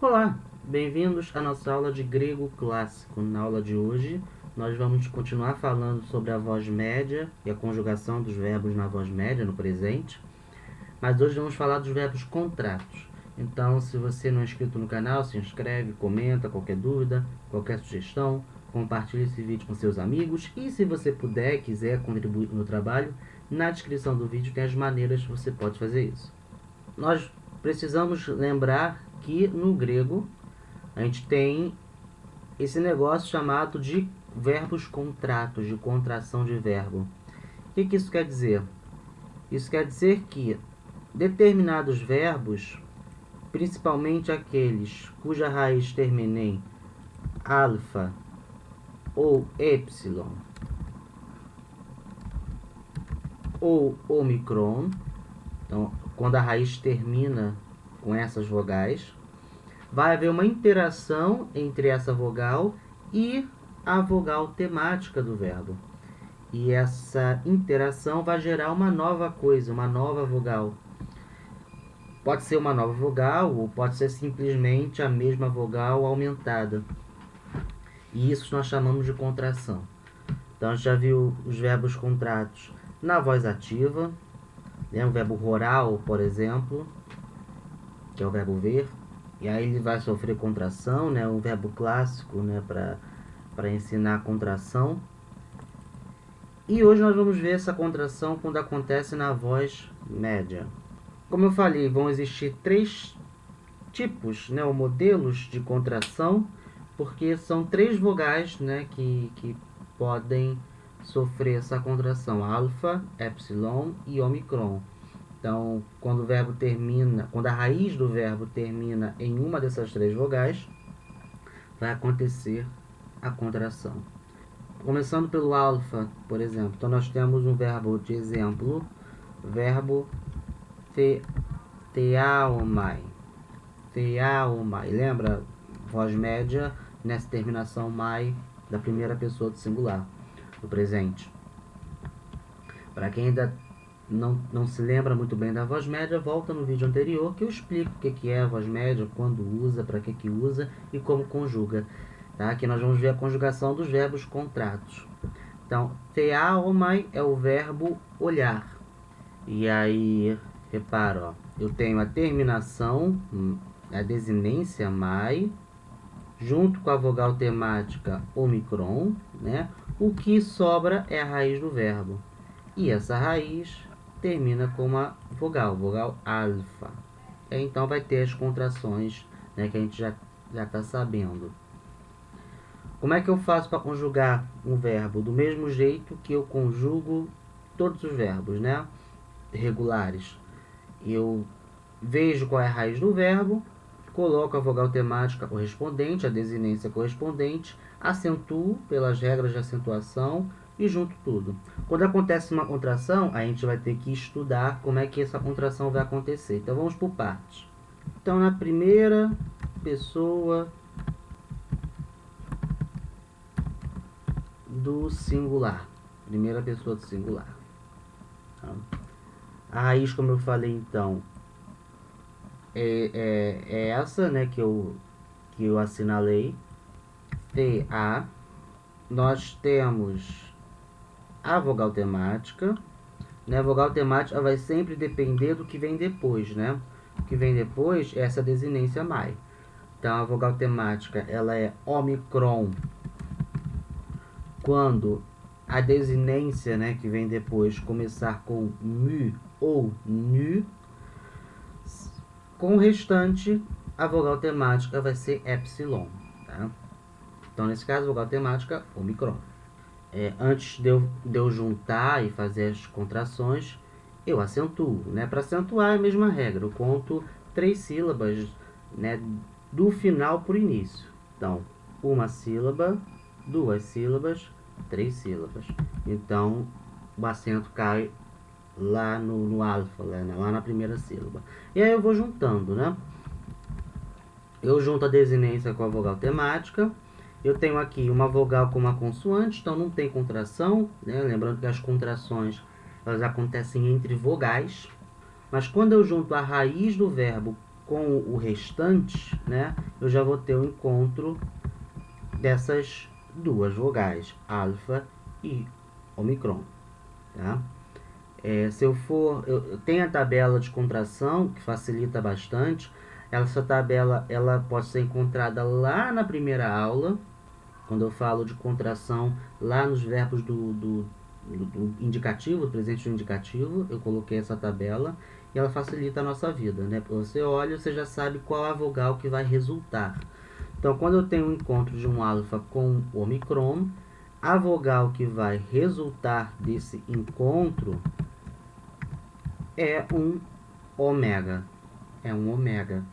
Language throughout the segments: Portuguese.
Olá, bem-vindos à nossa aula de grego clássico. Na aula de hoje, nós vamos continuar falando sobre a voz média e a conjugação dos verbos na voz média, no presente. Mas hoje vamos falar dos verbos contratos. Então, se você não é inscrito no canal, se inscreve, comenta qualquer dúvida, qualquer sugestão, compartilhe esse vídeo com seus amigos. E se você puder e quiser contribuir no trabalho, na descrição do vídeo tem as maneiras que você pode fazer isso. Nós precisamos lembrar que no grego a gente tem esse negócio chamado de verbos contratos, de contração de verbo. O que isso quer dizer? Isso quer dizer que determinados verbos, principalmente aqueles cuja raiz termina em alfa ou epsilon ou omicron, então quando a raiz termina com essas vogais, vai haver uma interação entre essa vogal e a vogal temática do verbo. E essa interação vai gerar uma nova coisa, uma nova vogal. Pode ser uma nova vogal ou pode ser simplesmente a mesma vogal aumentada. E isso nós chamamos de contração. Então, a gente já viu os verbos contratos na voz ativa, né? O verbo rural, por exemplo, que é o verbo ver. E aí ele vai sofrer contração, né? Um verbo clássico, né? Para ensinar a contração. E hoje nós vamos ver essa contração quando acontece na voz média. Como eu falei, vão existir três tipos, né? Ou modelos de contração, porque são três vogais, né? Que podem sofrer essa contração: alfa, epsilon e omicron. Então, quando o verbo termina, quando a raiz do verbo termina em uma dessas três vogais, vai acontecer a contração. Começando pelo alfa, por exemplo. Então, nós temos um verbo de exemplo, verbo theaomai. Theaomai. Lembra? Voz média nessa terminação mai da primeira pessoa do singular, do presente. Para quem ainda não se lembra muito bem da voz média, volta no vídeo anterior que eu explico o que é a voz média, quando usa, para que usa e como conjuga. Tá? Aqui nós vamos ver a conjugação dos verbos contratos. Então, theaomai é o verbo olhar. E aí, repara, ó, eu tenho a terminação, a desinência mai, junto com a vogal temática omicron, né? O que sobra é a raiz do verbo. E essa raiz termina com uma vogal alfa. Então vai ter as contrações, né, que a gente já está sabendo. Como é que eu faço para conjugar um verbo? Do mesmo jeito que eu conjugo todos os verbos, né, regulares. Eu vejo qual é a raiz do verbo, coloco a vogal temática correspondente, a desinência correspondente, acentuo pelas regras de acentuação e junto tudo. Quando acontece uma contração, a gente vai ter que estudar como é que essa contração vai acontecer. Então vamos por partes. Então, na primeira pessoa do singular. Primeira pessoa do singular. A raiz, como eu falei, então, é essa, né, que eu assinalei. TA. Nós temos a vogal temática, né? A vogal temática vai sempre depender do que vem depois, né? O que vem depois é essa desinência mai. Então, a vogal temática, ela é omicron quando a desinência, né, que vem depois começar com mu ou nu. Com o restante, a vogal temática vai ser epsilon, tá? Então, nesse caso, a vogal temática, omicron. Antes de eu juntar e fazer as contrações, eu acentuo, né? Para acentuar é a mesma regra, eu conto 3 sílabas, né, do final para o início. Então, uma sílaba, 2 sílabas, 3 sílabas. Então, o acento cai lá no alfa, lá na primeira sílaba. E aí eu vou juntando, né? Eu junto a desinência com a vogal temática. Eu tenho aqui uma vogal com uma consoante, então não tem contração, né? Lembrando que as contrações elas acontecem entre vogais. Mas quando eu junto a raiz do verbo com o restante, né, eu já vou ter o encontro dessas duas vogais, alfa e ômicron, tá? Se eu for, eu tenho a tabela de contração, que facilita bastante. Essa tabela ela pode ser encontrada lá na primeira aula, quando eu falo de contração, lá nos verbos do indicativo, do presente do indicativo, eu coloquei essa tabela e ela facilita a nossa vida, né? Você olha, você já sabe qual a vogal que vai resultar. Então, quando eu tenho um encontro de um alfa com o ômicron, a vogal que vai resultar desse encontro é um ômega. É um ômega.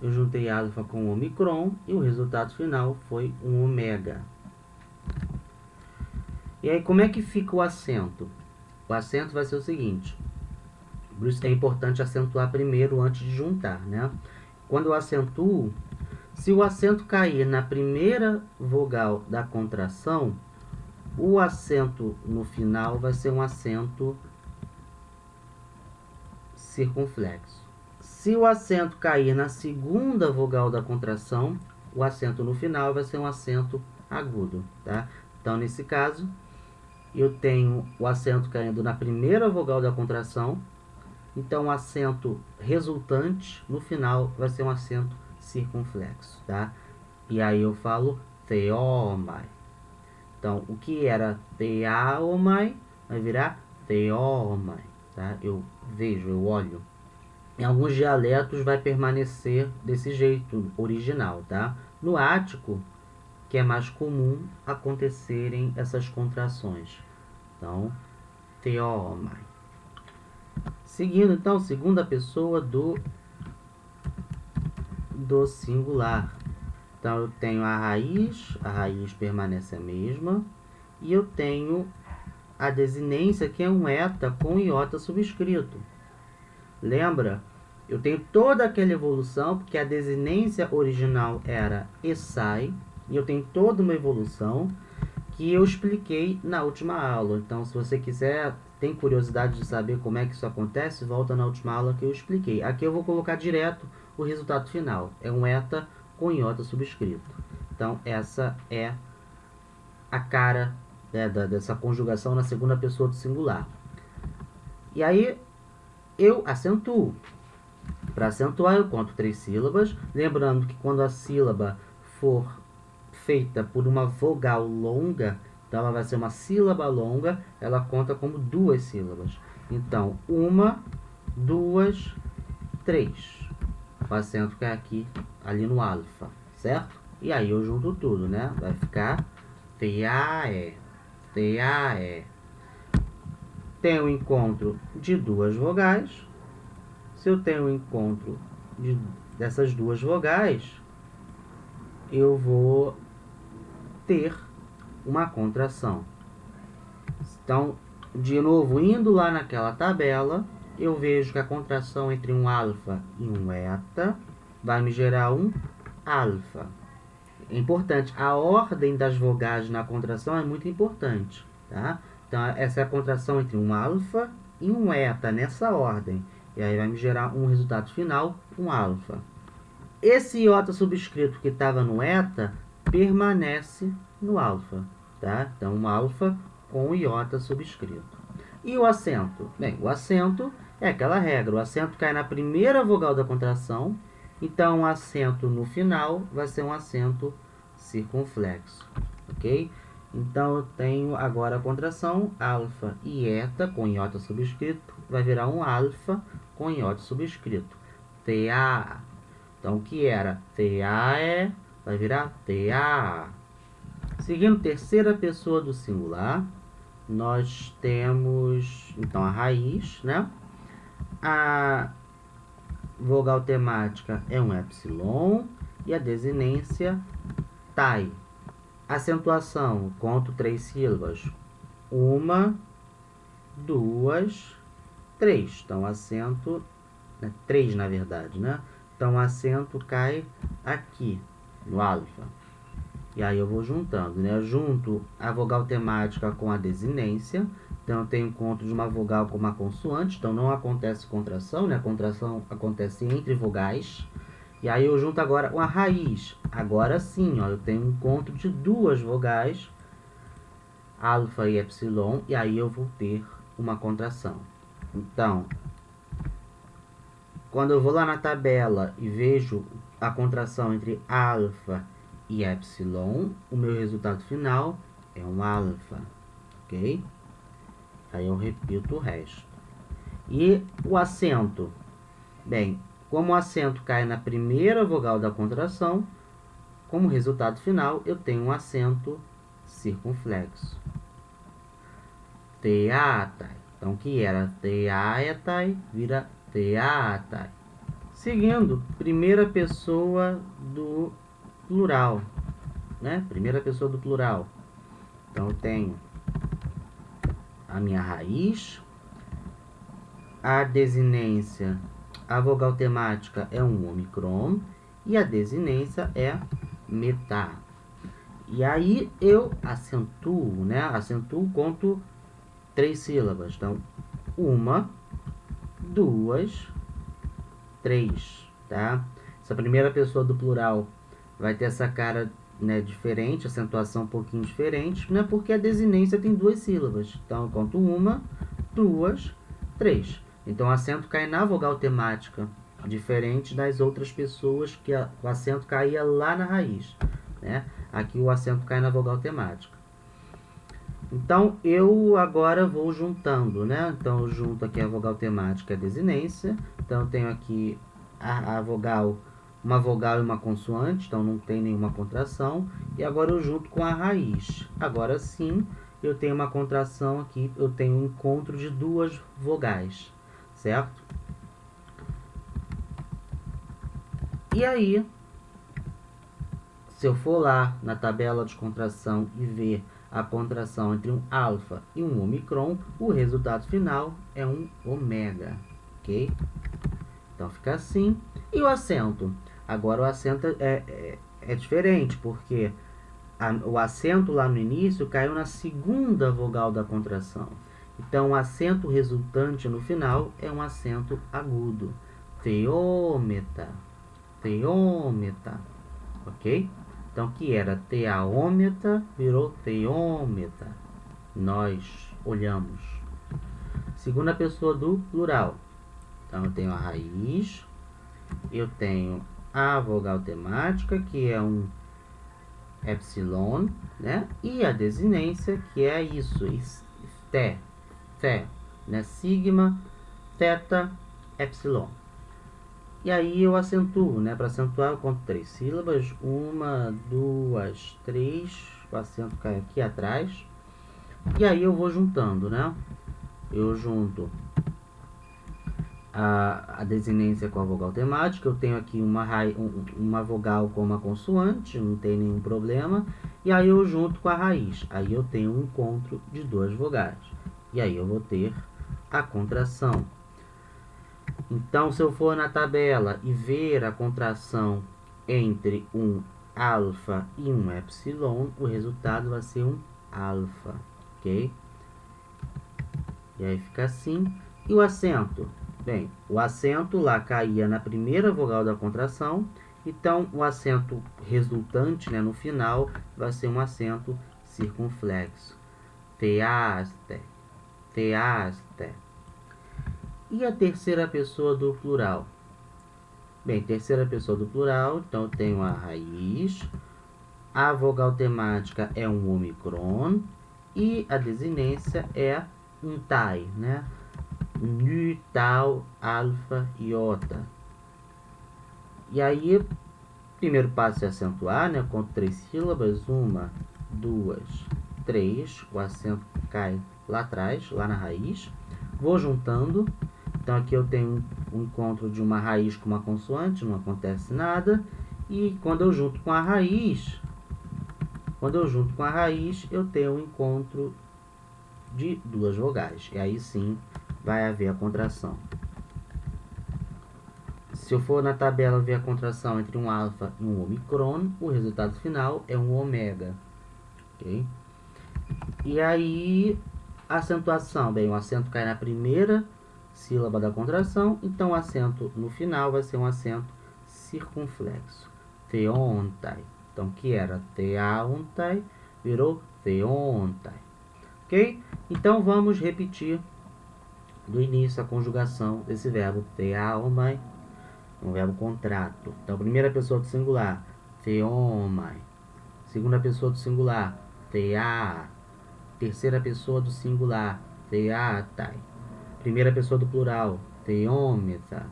Eu juntei alfa com ômicron e o resultado final foi um ômega. E aí, como é que fica o acento? O acento vai ser o seguinte. Por isso é importante acentuar primeiro antes de juntar, né? Quando eu acentuo, se o acento cair na primeira vogal da contração, o acento no final vai ser um acento circunflexo. Se o acento cair na segunda vogal da contração, o acento no final vai ser um acento agudo, tá? Então, nesse caso, eu tenho o acento caindo na primeira vogal da contração, então o acento resultante no final vai ser um acento circunflexo, tá? E aí eu falo theomai. Então, o que era theomai vai virar theomai, tá? Eu vejo, eu olho. Em alguns dialetos vai permanecer desse jeito original, tá? No ático, que é mais comum acontecerem essas contrações. Então, theomai. Seguindo, então, segunda pessoa do singular. Então, eu tenho a raiz permanece a mesma, e eu tenho a desinência, que é um eta com iota subscrito. Lembra? Eu tenho toda aquela evolução, porque a desinência original era essai, e eu tenho toda uma evolução que eu expliquei na última aula. Então, se você quiser, tem curiosidade de saber como é que isso acontece, volta na última aula que eu expliquei. Aqui eu vou colocar direto o resultado final. É um eta com iota subscrito. Então, essa é a cara, né, dessa conjugação na segunda pessoa do singular. E aí, eu acentuo. Para acentuar, eu conto 3 sílabas. Lembrando que quando a sílaba for feita por uma vogal longa, então ela vai ser uma sílaba longa, ela conta como 2 sílabas. Então, 1, 2, 3. O acento que é aqui, ali no alfa, certo? E aí eu junto tudo, né? Vai ficar theae, theae. Tem o encontro de 2 vogais. Se eu tenho o encontro dessas 2 vogais, eu vou ter uma contração. Então, de novo, indo lá naquela tabela, eu vejo que a contração entre um alfa e um eta vai me gerar um alfa. É importante, a ordem das vogais na contração é muito importante, tá? Então, essa é a contração entre um alfa e um eta, nessa ordem. E aí vai me gerar um resultado final, um alfa. Esse iota subscrito que estava no eta permanece no alfa, tá? Então, um alfa com iota subscrito. E o acento? Bem, o acento é aquela regra. O acento cai na primeira vogal da contração, então o acento no final vai ser um acento circunflexo, ok? Então, eu tenho agora a contração alfa e eta com iota subscrito, vai virar um alfa com iota subscrito. Thea. Então, o que era theae vai virar thea. Seguindo terceira pessoa do singular, nós temos, então, a raiz, né? A vogal temática é um epsilon e a desinência tai. Acentuação, conto 3 sílabas. 1, 2, 3. Então, acento, 3 na verdade, né? Então, o acento cai aqui, no alfa. E aí eu vou juntando, né? Eu junto a vogal temática com a desinência. Então, eu tenho encontro de uma vogal com uma consoante. Então, não acontece contração, né? A contração acontece entre vogais. E aí, eu junto agora uma raiz. Agora sim, ó, eu tenho um encontro de duas vogais, alfa e epsilon. E aí, eu vou ter uma contração. Então, quando eu vou lá na tabela e vejo a contração entre alfa e epsilon, o meu resultado final é um alfa, ok? Aí eu repito o resto. E o acento? Bem, como o acento cai na primeira vogal da contração, como resultado final, eu tenho um acento circunflexo. Teatai. Então, que era teaetai, vira teatai. Seguindo, primeira pessoa do plural, né? Primeira pessoa do plural. Então, eu tenho a minha raiz, a desinência, a vogal temática é um omicron e a desinência é metá. E aí eu acentuo, né? Acentuo, conto 3 sílabas. Então, 1, 2, 3, tá? Essa primeira pessoa do plural vai ter essa cara, né, diferente, acentuação um pouquinho diferente, né? Porque a desinência tem 2 sílabas. Então, eu conto 1, 2, 3. Então, o acento cai na vogal temática, diferente das outras pessoas que o acento caía lá na raiz, né? Aqui o acento cai na vogal temática. Então, eu agora vou juntando, né? Então, eu junto aqui a vogal temática e a desinência. Então, eu tenho aqui a vogal, uma vogal e uma consoante, então não tem nenhuma contração. E agora eu junto com a raiz. Agora sim, eu tenho uma contração aqui, eu tenho um encontro de duas vogais, certo? E aí, se eu for lá na tabela de contração e ver a contração entre um alfa e um omicron, o resultado final é um ômega, ok? Então, fica assim. E o acento? Agora, o acento é diferente, porque o acento lá no início caiu na segunda vogal da contração. Então, o acento resultante no final é um acento agudo. Teômeta. Teômeta. Ok? Então, que era teaômeta, virou teômeta. Nós olhamos. Segunda pessoa do plural. Então, eu tenho a raiz, eu tenho a vogal temática, que é um epsilon, né? E a desinência, que é isso, té, né? Sigma, teta, epsilon. E aí eu acentuo, né? Para acentuar eu conto 3 sílabas. 1, 2, 3. O acento cai aqui atrás. E aí eu vou juntando, né? Eu junto a desinência com a vogal temática. Eu tenho aqui uma vogal com uma consoante, não tem nenhum problema. E aí eu junto com a raiz. Aí eu tenho um encontro de duas vogais. E aí eu vou ter a contração. Então, se eu for na tabela e ver a contração entre um alfa e um epsilon, o resultado vai ser um alfa, ok? E aí fica assim. E o acento? Bem, o acento lá caía na primeira vogal da contração, então o acento resultante, né, no final vai ser um acento circunflexo. Teaste, teaste. E a terceira pessoa do plural? Bem, terceira pessoa do plural, então eu tenho a raiz, a vogal temática é um omicron e a desinência é um tai, né? Nu, tau, alfa, iota. E aí, primeiro passo é acentuar, né? Conto 3 sílabas, 1, 2, 3, o acento cai lá atrás, lá na raiz. Vou juntando. Então, aqui eu tenho um encontro de uma raiz com uma consoante, não acontece nada. E quando eu junto com a raiz, eu tenho um encontro de duas vogais. E aí sim vai haver a contração. Se eu for na tabela ver a contração entre um alfa e um omicron, o resultado final é um ômega. Ok? E aí, Acentuação, bem, o acento cai na primeira sílaba da contração, então o acento no final vai ser um acento circunflexo. Theontai. Então, que era theaontai, virou theontai. Ok? Então, vamos repetir do início a conjugação desse verbo theaomai, um verbo contrato. Então, primeira pessoa do singular, theomai. Segunda pessoa do singular, thea. Terceira pessoa do singular, theatai. Primeira pessoa do plural, theometa.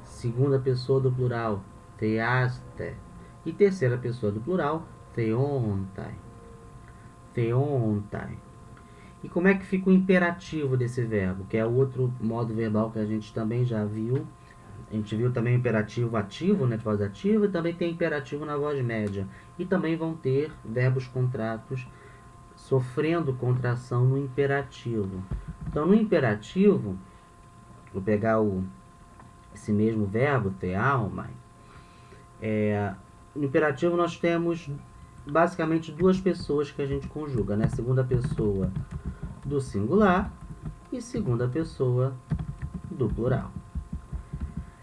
Segunda pessoa do plural, theaste. E terceira pessoa do plural, theontai. Theontai. E como é que fica o imperativo desse verbo, que é outro modo verbal que a gente também já viu. A gente viu também o imperativo ativo, né, de voz ativa, e também tem imperativo na voz média. E também vão ter verbos contratos sofrendo contração no imperativo. Então, no imperativo, vou pegar esse mesmo verbo, theaomai. No imperativo nós temos basicamente duas pessoas que a gente conjuga, né? Segunda pessoa do singular e segunda pessoa do plural.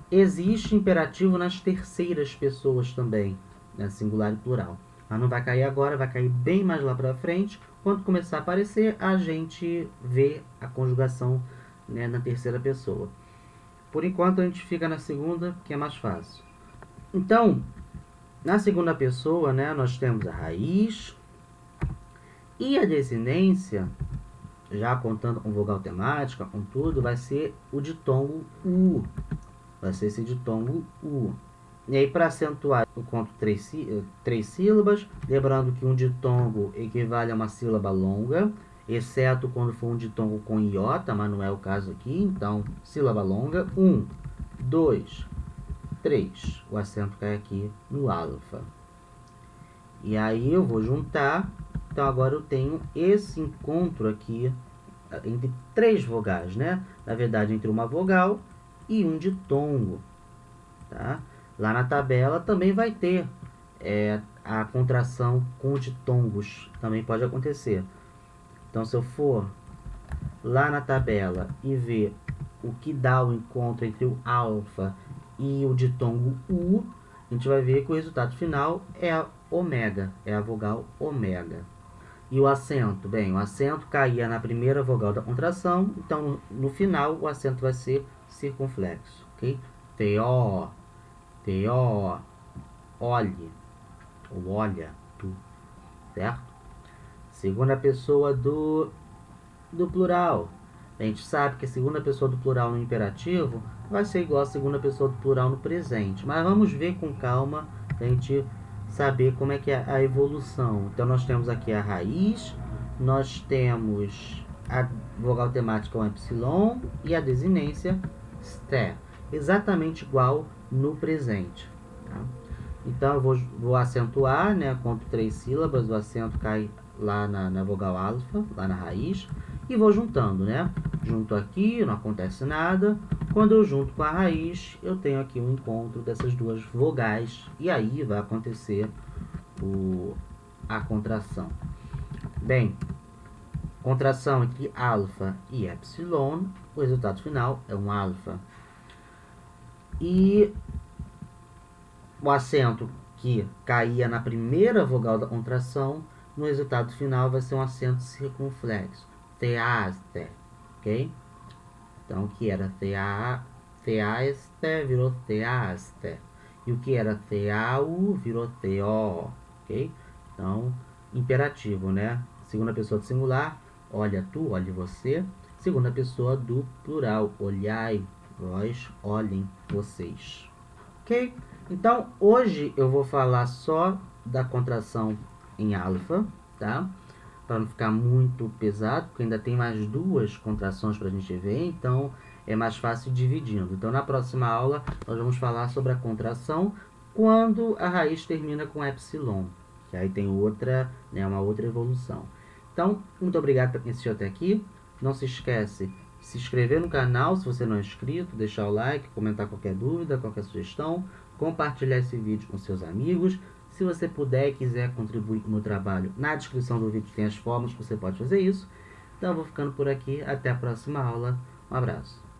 Existe imperativo nas terceiras pessoas também, né? Singular e plural. Mas não vai cair agora, vai cair bem mais lá para frente. Quando começar a aparecer, a gente vê a conjugação, né, na terceira pessoa. Por enquanto, a gente fica na segunda, que é mais fácil. Então, na segunda pessoa, né, nós temos a raiz e a desinência, já contando com vogal temática, com tudo, vai ser o ditongo U. Vai ser esse ditongo U. E aí, para acentuar, eu conto três sílabas, lembrando que um ditongo equivale a uma sílaba longa, exceto quando for um ditongo com iota, mas não é o caso aqui. Então, sílaba longa, 1, 2, 3. O acento cai aqui no alfa. E aí eu vou juntar. Então, agora eu tenho esse encontro aqui entre três vogais, né? Na verdade, entre uma vogal e um ditongo, tá? Lá na tabela também vai ter a contração com ditongos. Também pode acontecer. Então, se eu for lá na tabela e ver o que dá o encontro entre o alfa e o ditongo U, a gente vai ver que o resultado final é a ômega, é a vogal ômega. E o acento? Bem, o acento caía na primeira vogal da contração, então no final o acento vai ser circunflexo, ok? Teó, teó, olhe, ou olha, tu, certo? Segunda pessoa do plural. A gente sabe que a segunda pessoa do plural no imperativo vai ser igual a segunda pessoa do plural no presente. Mas vamos ver com calma para a gente saber como é que é a evolução. Então, nós temos aqui a raiz, nós temos a vogal temática, o epsilon, e a desinência, ste. Exatamente igual no presente. Tá? Então, eu vou acentuar, né? Conto 3 sílabas, o acento cai lá na vogal alfa, lá na raiz, e vou juntando, né? Junto aqui, não acontece nada. Quando eu junto com a raiz, eu tenho aqui um encontro dessas duas vogais, e aí vai acontecer a contração. Bem, contração entre alfa e epsilon, o resultado final é um alfa. E o acento que caía na primeira vogal da contração, no resultado final vai ser um acento circunflexo. Theaste, ok? Então, o que era theaste virou theaste. E o que era theau virou theó, ok? Então, imperativo, né? Segunda pessoa do singular, olha tu, olhe você. Segunda pessoa do plural, olhai, vós, olhem, vocês. Ok? Então, hoje eu vou falar só da contração em alfa, tá? Para não ficar muito pesado, porque ainda tem mais duas contrações para a gente ver, então é mais fácil dividindo. Então, na próxima aula, nós vamos falar sobre a contração quando a raiz termina com epsilon, que aí tem outra, né, uma outra evolução. Então, muito obrigado por quem assistiu até aqui. Não se esquece de se inscrever no canal se você não é inscrito, deixar o like, comentar qualquer dúvida, qualquer sugestão, compartilhar esse vídeo com seus amigos. Se você puder e quiser contribuir com o meu trabalho, na descrição do vídeo tem as formas que você pode fazer isso. Então eu vou ficando por aqui, até a próxima aula, um abraço.